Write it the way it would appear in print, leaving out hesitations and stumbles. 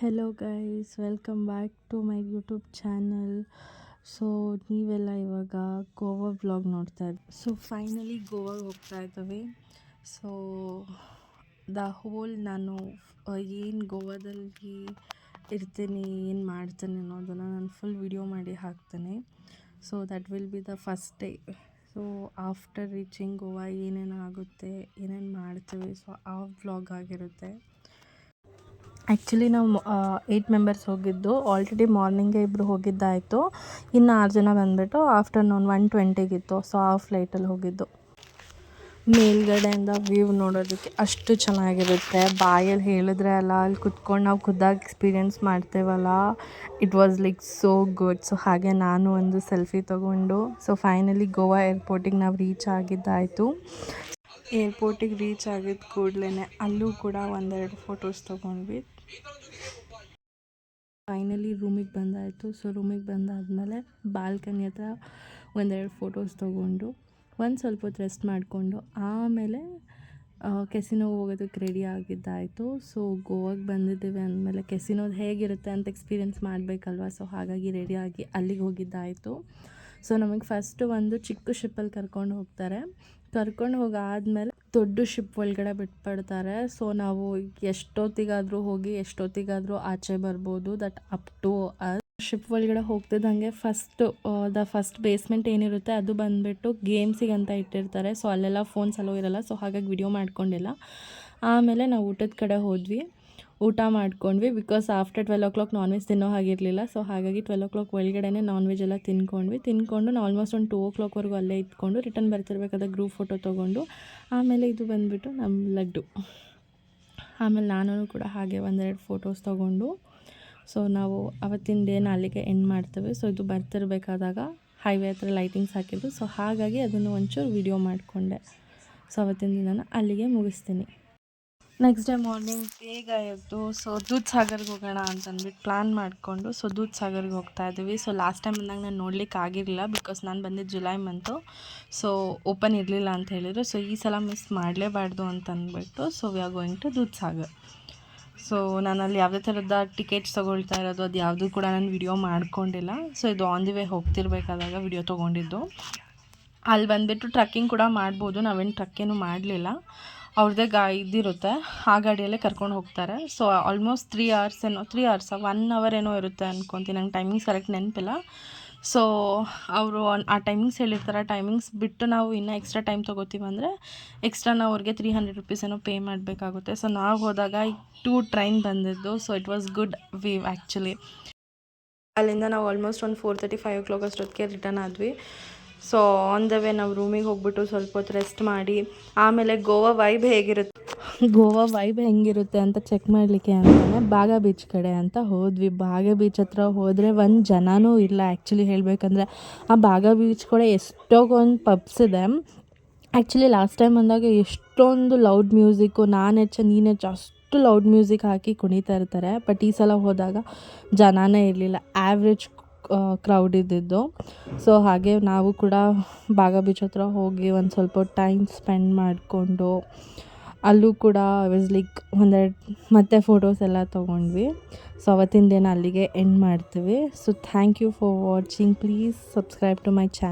Hello guys, welcome back to my YouTube channel. So ನೀವೆಲ್ಲ ಇವಾಗ Goa vlog ನೋಡ್ತಾ ಇದ್ದೀವಿ. ಸೊ ಫೈನಲಿ ಗೋವಾಗೆ ಹೋಗ್ತಾ ಇದ್ದೀವಿ. ಸೊ ದ ಹೋಲ್ ನಾನು ಏನು ಗೋವಾದಲ್ಲಿ ಇರ್ತೀನಿ, ಏನು ಮಾಡ್ತೀನಿ ಅನ್ನೋದನ್ನು ನಾನು ಫುಲ್ ವಿಡಿಯೋ ಮಾಡಿ ಹಾಕ್ತೇನೆ. So that will be the first day. So after reaching Goa ಏನೇನು ಆಗುತ್ತೆ, ಏನೇನು ಮಾಡ್ತೀವಿ, ಸೊ ಆ ವ್ಲಾಗ್ ಆಗಿರುತ್ತೆ. ಆ್ಯಕ್ಚುಲಿ ನಾವು 8 ಮೆಂಬರ್ಸ್ ಹೋಗಿದ್ದು. ಆಲ್ರೆಡಿ ಮಾರ್ನಿಂಗೇ ಇಬ್ಬರು ಹೋಗಿದ್ದಾಯಿತು. ಇನ್ನು 6 ಜನ ಬಂದುಬಿಟ್ಟು ಆಫ್ಟರ್ನೂನ್ 1:20 ಸೊ ಆ ಫ್ಲೈಟಲ್ಲಿ ಹೋಗಿದ್ದು. ಮೇಲ್ಗಡೆಯಿಂದ ವ್ಯೂ ನೋಡೋದಕ್ಕೆ ಅಷ್ಟು ಚೆನ್ನಾಗಿರುತ್ತೆ. ಬಾಯಲ್ಲಿ ಹೇಳಿದ್ರೆ ಅಲ್ಲ, ಅಲ್ಲಿ ಕುತ್ಕೊಂಡು ನಾವು ಖುದ್ದಾಗಿ ಎಕ್ಸ್ಪೀರಿಯೆನ್ಸ್ ಮಾಡ್ತೇವಲ್ಲ, it was like so good. So ಹಾಗೆ ನಾನು ಒಂದು ಸೆಲ್ಫಿ ತೊಗೊಂಡು ಸೊ ಫೈನಲಿ ಗೋವಾ ಏರ್ಪೋರ್ಟಿಗೆ ನಾವು ರೀಚ್ ಆಗಿದ್ದಾಯಿತು. ಏರ್ಪೋರ್ಟಿಗೆ ರೀಚ್ ಆಗಿದ್ದ ಕೂಡಲೇ ಅಲ್ಲೂ ಕೂಡ ಒಂದೆರಡು ಫೋಟೋಸ್ ತೊಗೊಂಡ್ವಿ. ಫೈನಲಿ ರೂಮಿಗೆ ಬಂದಾಯಿತು. ಸೊ ರೂಮಿಗೆ ಬಂದಾದಮೇಲೆ ಬಾಲ್ಕನಿ ಹತ್ರ ಒಂದೆರಡು ಫೋಟೋಸ್ ತೊಗೊಂಡು ಸ್ವಲ್ಪ ಹೊತ್ತು ರೆಸ್ಟ್ ಮಾಡಿಕೊಂಡು ಆಮೇಲೆ ಕೆಸಿನೋ ಹೋಗೋದಕ್ಕೆ ರೆಡಿ ಆಗಿದ್ದಾಯಿತು. ಸೊ ಗೋವಾಗೆ ಬಂದಿದ್ದೀವಿ ಅಂದಮೇಲೆ ಕೆಸಿನೋದು ಹೇಗಿರುತ್ತೆ ಅಂತ ಎಕ್ಸ್ಪೀರಿಯೆನ್ಸ್ ಮಾಡಬೇಕಲ್ವ. ಸೊ ಹಾಗಾಗಿ ರೆಡಿಯಾಗಿ ಅಲ್ಲಿಗೆ ಹೋಗಿದ್ದಾಯಿತು. ಸೊ ನಮಗೆ ಫಸ್ಟು ಒಂದು ಚಿಕ್ಕ ಶಿಪ್ಪಲ್ಲಿ ಕರ್ಕೊಂಡು ಹೋಗ್ತಾರೆ. ಕರ್ಕೊಂಡು ಹೋಗಾದಮೇಲೆ ದೊಡ್ಡ ಶಿಪ್ ಒಳಗಡೆ ಬಿಟ್ಬಿಡ್ತಾರೆ. ಸೊ ನಾವು ಎಷ್ಟೊತ್ತಿಗಾದರೂ ಹೋಗಿ ಎಷ್ಟೊತ್ತಿಗಾದರೂ ಆಚೆ ಬರ್ಬೋದು. ದಟ್ ಅಪ್ ಟು ಶಿಪ್ ಒಳಗಡೆ ಹೋಗ್ತಿದ್ದಂಗೆ ಫಸ್ಟ್ ಬೇಸ್ಮೆಂಟ್ ಏನಿರುತ್ತೆ ಅದು ಬಂದುಬಿಟ್ಟು ಗೇಮ್ಸಿಗೆ ಅಂತ ಇಟ್ಟಿರ್ತಾರೆ. ಸೊ ಅಲ್ಲೆಲ್ಲ ಫೋನ್ಸ್ ಅಲೋ ಇರೋಲ್ಲ. ಸೊ ಹಾಗಾಗಿ ವಿಡಿಯೋ ಮಾಡ್ಕೊಂಡಿಲ್ಲ. ಆಮೇಲೆ ನಾವು ಊಟದ ಕಡೆ ಹೋದ್ವಿ, ಊಟ ಮಾಡ್ಕೊಂಡ್ವಿ. ಬಿಕಾಸ್ ಆಫ್ಟರ್ 12 ನಾನ್ ವೆಜ್ ತಿನ್ನೋ ಹಾಗಿರಲಿಲ್ಲ. ಸೊ ಹಾಗಾಗಿ 12 ಒಳಗಡೆ ನಾನ್ ವೆಜ್ ಎಲ್ಲ ತಿನ್ಕೊಂಡು ನಾವು ಆಲ್ಮೋಸ್ಟ್ ಒಂದು 2 ಅಲ್ಲೇ ಇದ್ಕೊಂಡು ರಿಟರ್ನ್ ಬರ್ತಿರ್ಬೇಕಾದ್ರೆ ಗ್ರೂಪ್ ಫೋಟೋ ತೊಗೊಂಡು ಆಮೇಲೆ ಇದು ಬಂದುಬಿಟ್ಟು ನಮ್ಮ ಲಡ್ಡು. ಆಮೇಲೆ ನಾನು ಕೂಡ ಹಾಗೆ ಒಂದೆರಡು ಫೋಟೋಸ್ ತೊಗೊಂಡು ಸೊ ನಾವು ಅವತ್ತಿನ ಡೇನ ಅಲ್ಲಿಗೆ ಎಂಡ್ ಮಾಡ್ತೇವೆ. ಸೊ ಇದು ಬರ್ತಿರ್ಬೇಕಾದಾಗ ಹೈವೇ ಹತ್ರ ಲೈಟಿಂಗ್ಸ್ ಹಾಕಿದ್ದು. ಸೊ ಹಾಗಾಗಿ ಅದನ್ನು ಒಂಚೂರು ವಿಡಿಯೋ ಮಾಡಿಕೊಂಡೆ. ಸೊ ಅವತ್ತಿನ ದಿನನ ಅಲ್ಲಿಗೆ ಮುಗಿಸ್ತೀನಿ. ನೆಕ್ಸ್ಟ್ ಡೇ ಮಾರ್ನಿಂಗ್ ಬೇಗ ಎದ್ದು ಸೊ ದೂದ್ ಸಾಗರ್ಗೆ ಹೋಗೋಣ ಅಂತಂದ್ಬಿಟ್ಟು ಪ್ಲ್ಯಾನ್ ಮಾಡಿಕೊಂಡು ಸೊ ದೂದ್ ಸಾಗರ್ಗೆ ಹೋಗ್ತಾ ಇದ್ದೀವಿ. ಸೊ ಲಾಸ್ಟ್ ಟೈಮ್ ಬಂದಾಗ ನಾನು ನೋಡ್ಲಿಕ್ಕೆ ಆಗಿರಲಿಲ್ಲ. ಬಿಕಾಸ್ ನಾನು ಬಂದಿದ್ದು ಜುಲೈ ಮಂತು. ಸೊ ಓಪನ್ ಇರಲಿಲ್ಲ ಅಂತ ಹೇಳಿದರು. ಸೊ ಈ ಸಲ ಮಿಸ್ ಮಾಡಲೇಬಾರ್ದು ಅಂತಂದ್ಬಿಟ್ಟು so we are going to Dudh Sagar. So ನಾನು ಅಲ್ಲಿ ಯಾವುದೇ ಥರದ ಟಿಕೆಟ್ಸ್ ತೊಗೊಳ್ತಾ ಇರೋದು ಅದು ಯಾವುದೂ ಕೂಡ ನಾನು ವಿಡಿಯೋ ಮಾಡ್ಕೊಂಡಿಲ್ಲ. ಸೊ ಇದು ಆನ್ ದಿ ವೇ ಹೋಗ್ತಿರ್ಬೇಕಾದಾಗ ವಿಡಿಯೋ ತೊಗೊಂಡಿದ್ದು. ಅಲ್ಲಿ ಬಂದುಬಿಟ್ಟು ಟ್ರಕ್ಕಿಂಗ್ ಕೂಡ ಮಾಡ್ಬೋದು. ನಾವೇನು ಟ್ರಕ್ಕೇನು ಮಾಡಲಿಲ್ಲ. ಅವ್ರದ್ದೇ ಇದಿರುತ್ತೆ, ಆ ಗಾಡಿಯಲ್ಲೇ ಕರ್ಕೊಂಡು ಹೋಗ್ತಾರೆ. ಸೊ ಆಲ್ಮೋಸ್ಟ್ 3 ಅವರ್ಸ್ 1 ಅವರ್ ಏನೋ ಇರುತ್ತೆ ಅಂದ್ಕೊತೀನಿ. ನಂಗೆ ಟೈಮಿಂಗ್ಸ್ ಕರೆಕ್ಟ್ ನೆನಪಿಲ್ಲ. ಸೊ ಅವರು ಆ ಟೈಮಿಂಗ್ಸ್ ಹೇಳಿರ್ತಾರೆ. ಟೈಮಿಂಗ್ಸ್ ಬಿಟ್ಟು ನಾವು ಇನ್ನೂ ಎಕ್ಸ್ಟ್ರಾ ಟೈಮ್ ತೊಗೋತೀವಿ ಅಂದರೆ ಎಕ್ಸ್ಟ್ರಾ ನಾವು ಅವ್ರಿಗೆ 300 ರೂಪೀಸ್ ಏನೋ ಪೇ ಮಾಡಬೇಕಾಗುತ್ತೆ. ಸೊ ನಾವು ಹೋದಾಗ 2 ಟ್ರೈನ್ ಬಂದಿದ್ದು. So it was good view actually. ಅಲ್ಲಿಂದ ನಾವು ಆಲ್ಮೋಸ್ಟ್ ಒಂದು 4:30-5 ಅಷ್ಟೊತ್ತಿಗೆ ರಿಟರ್ನ್ ಆದ್ವಿ. ಸೊ ಆನ್ ದ ವೇ ನಾವು ರೂಮಿಗೆ ಹೋಗ್ಬಿಟ್ಟು ಸ್ವಲ್ಪ ಹೊತ್ತು ರೆಸ್ಟ್ ಮಾಡಿ ಆಮೇಲೆ ಗೋವಾ ವೈಬ್ ಹೆಂಗಿರುತ್ತೆ ಅಂತ ಚೆಕ್ ಮಾಡಲಿಕ್ಕೆ ಅಂತಲೇ ಬಾಗಾ ಬೀಚ್ ಕಡೆ ಅಂತ ಹೋದ್ವಿ. ಬಾಗಾ ಬೀಚ್ ಹತ್ರ ಹೋದರೆ ಒಂದು ಜನನೂ ಇಲ್ಲ. ಆ್ಯಕ್ಚುಲಿ ಹೇಳಬೇಕಂದ್ರೆ ಆ ಬಾಗಾ ಬೀಚ್ ಕಡೆ ಎಷ್ಟೊಂದು ಪಬ್ಸ್ ಇದೆ. ಆ್ಯಕ್ಚುಲಿ ಲಾಸ್ಟ್ ಟೈಮ್ ಬಂದಾಗ ಎಷ್ಟೊಂದು ಲೌಡ್ ಮ್ಯೂಸಿಕ್ಕು, ನೀನೆಚ್ಚ ಅಷ್ಟು ಲೌಡ್ ಮ್ಯೂಸಿಕ್ ಹಾಕಿ ಕುಣಿತಾ ಇರ್ತಾರೆ. ಬಟ್ ಈ ಸಲ ಹೋದಾಗ ಜನನೇ ಇರಲಿಲ್ಲ, ಆ್ಯಾವ್ರೇಜ್ ಕ್ರೌಡ್ ಇದ್ದಿದ್ದು. ಸೊ ಹಾಗೆ ನಾವು ಕೂಡ ಬಾಗಾ ಬೀಚ್ ಹತ್ರ ಹೋಗಿ ಒಂದು ಸ್ವಲ್ಪ ಟೈಮ್ ಸ್ಪೆಂಡ್ ಮಾಡಿಕೊಂಡು ಅಲ್ಲೂ ಕೂಡ ವಾಸ್ ಲೈಕ್ ಮತ್ತೆ ಫೋಟೋಸ್ ಎಲ್ಲ ತೊಗೊಂಡ್ವಿ. ಸೊ ಅವತ್ತಿನ ದಿನ ಅಲ್ಲಿಗೆ ಎಂಡ್ ಮಾಡ್ತೀವಿ. So thank you for watching. Please subscribe to my channel.